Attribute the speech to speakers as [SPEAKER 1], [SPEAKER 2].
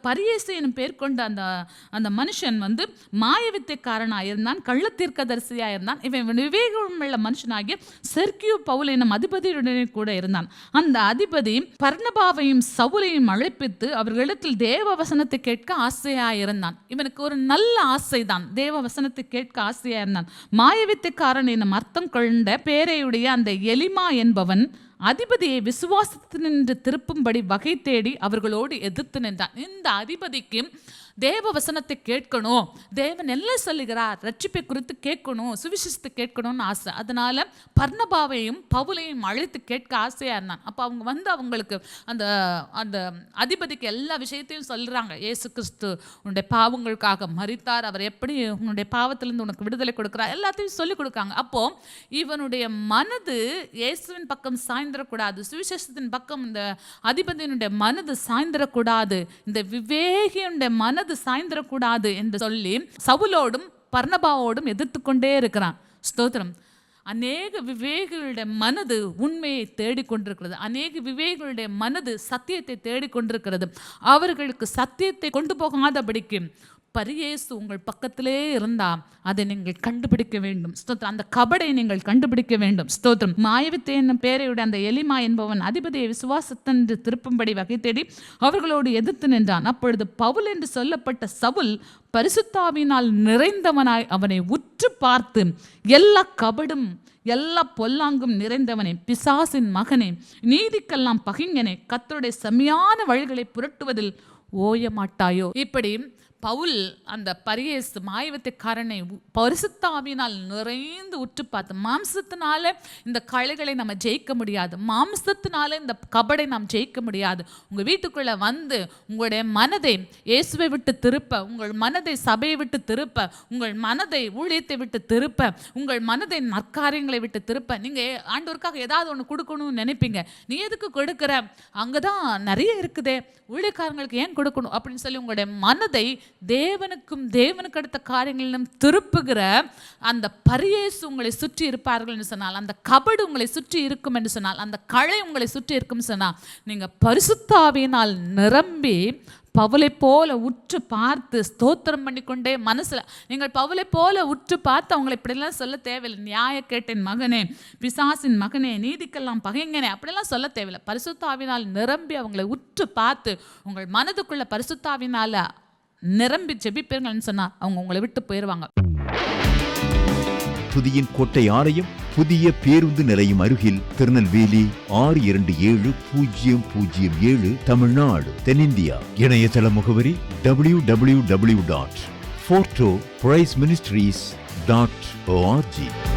[SPEAKER 1] பரியேசு எனும் பேர் கொண்ட அந்த மனுஷன் மாயவித்தைக்காரனாக இருந்தான், கள்ளத்தீர்க்கதரிசியாக இருந்தான். இவன் விவேகமுள்ள மனுஷனாகிய செர்கியு பவுல் எனும் அதிபதியுடனே கூட இருந்தான். அந்த அதிபதி பர்னபாவையும் சவுலையும் அழைப்பித்து அவர்களிடத்தில் தேவ வசனத்தை கேட்க ஆசையாயிருந்தான். இவனுக்கு ஒரு நல்ல ஆசைதான், தேவ வசனத்தை கேட்க ஆசையாயிருந்தான். மாயவித்தைக்காரன் எனும் அர்த்தம் கொண்ட பேரையுடைய அந்த எலிமா என்பவன் அதிபதியை விசுவாசத்தினின்று திருப்பும்படி வகை தேடி அவர்களோடு எதிர்த்து நின்றான். இந்த அதிபதிக்கு தேவ வசனத்தை கேட்கணும், தேவன் எல்லாம் சொல்லுகிறார், ரட்சிப்பை குறித்து கேட்கணும், சுவிசேஷத்தை கேட்கணும்னு ஆசை. அதனால பர்னபாவையும் பவுலையும் அழைத்து கேட்க ஆசையாக இருந்தான். அப்போ அவங்க அவங்களுக்கு அந்த அந்த அதிபதிக்கு எல்லா விஷயத்தையும் சொல்கிறாங்க. இயேசு கிறிஸ்து உன்னுடைய பாவங்களுக்காக மரித்தார், அவர் எப்படி உன்னுடைய பாவத்திலிருந்து உனக்கு விடுதலை கொடுக்குறார், எல்லாத்தையும் சொல்லிக் கொடுக்காங்க. அப்போது இவனுடைய மனது இயேசுவின் பக்கம் சாய்ந்திரக்கூடாது, சுவிசேஷத்தின் பக்கம் இந்த அதிபதியினுடைய மனது சாய்ந்திரக்கூடாது, இந்த விவேகியுடைய மனது சாய்ந்திரக்கூடாது என்று சொல்லி சவுலோடும் பர்னபாவோடும் எதிர்த்து கொண்டே இருக்கிறான். ஸ்தோத்திரம். அநேக விவேகிகளுடைய மனது உண்மையை தேடிக்கொண்டிருக்கிறது, அநேக விவேகிகளுடைய மனது சத்தியத்தை தேடிக்கொண்டிருக்கிறது. அவர்களுக்கு சத்தியத்தை கொண்டு போகாதபடிக்கு பரியேசு உங்கள் பக்கத்திலே இருந்தா அதை நீங்கள் கண்டுபிடிக்க வேண்டும். ஸ்தோத்திரம். அந்த கபடை நீங்கள் கண்டுபிடிக்க வேண்டும். ஸ்தோத்திரம். மாயவித்தை என்னும் பேரையுடைய அந்த எலிமா என்பவன் அதிபதியை விசுவாசத்தென்று திருப்பும்படி வகை தேடி அவர்களோடு எதிர்த்து நின்றான். அப்பொழுது பவுல் என்று சொல்லப்பட்ட சவுல் பரிசுத்தாவினால் நிறைந்தவனாய் அவனை உற்று பார்த்து, எல்லா கபடும் எல்லா பொல்லாங்கும் நிறைந்தவனே, பிசாசின் மகனே, நீதிக்கெல்லாம் பகிங்கனே, கர்த்தருடைய செம்மையான வழிகளை புரட்டுவதில் ஓய மாட்டாயோ. இப்படி பவுல் அந்த பரியேசு மாயவித்தைக்காரனை பரிசுத்தாவினால் நிறைந்து உற்று பார்த்து, மாம்சத்தினால இந்த கலைகளை நம்ம ஜெயிக்க முடியாது, மாம்சத்தினால இந்த கபடை நாம் ஜெயிக்க முடியாது. உங்கள் வீட்டுக்குள்ளே வந்து உங்களுடைய மனதை இயேசுவை விட்டு திருப்ப, உங்கள் மனதை சபையை விட்டு திருப்ப, உங்கள் மனதை ஊழியத்தை விட்டு திருப்ப, உங்கள் மனதை நற்காரியங்களை விட்டு திருப்ப, நீங்கள் ஆண்டவருக்காக ஏதாவது ஒன்று கொடுக்கணும்னு நினைப்பீங்க. நீ எதுக்கு கொடுக்குற, அங்கே தான் நிறைய இருக்குதே, ஊழியக்காரங்களுக்கு ஏன் கொடுக்கணும் அப்படின்னு சொல்லி உங்களுடைய மனதை தேவனுக்கும் தேவனுக்கு அடுத்த காரியங்களிலும் திருப்புகிற அந்த பரியேசு உங்களை சுற்றி இருப்பார்கள் என்று சொன்னால், அந்த கபடு உங்களை சுற்றி இருக்கும் என்று சொன்னால், அந்த களை உங்களை சுற்றி இருக்கும் சொன்னால், நீங்கள் பரிசுத்தாவியினால் நிரம்பி பவுலை போல உற்று பார்த்து ஸ்தோத்திரம் பண்ணிக்கொண்டே மனசில் நீங்கள் பவுலை போல உற்று பார்த்து அவங்களை இப்படிலாம் சொல்ல தேவையில்லை. நியாய கேட்டின் மகனே, பிசாசின் மகனே, நீதிக்கெல்லாம் பகைங்கனே அப்படிலாம் சொல்ல தேவையில்லை. பரிசுத்தாவினால் நிரம்பி அவங்களை உற்று பார்த்து உங்கள் மனதுக்குள்ள பரிசுத்தாவினால் நிரம்பி ஜெபிப்பீர்கள்னு சொன்னா அவங்க உங்களை விட்டு போயிடுவாங்க.
[SPEAKER 2] துதியின் கோட்டை ஆலயம் புதிய பேருந்து நிலையம் அருகில், திருநெல்வேலி 620007 தமிழ்நாடு, தென்னிந்தியா. இணையதள முகவரி www.fortopriceministries.org.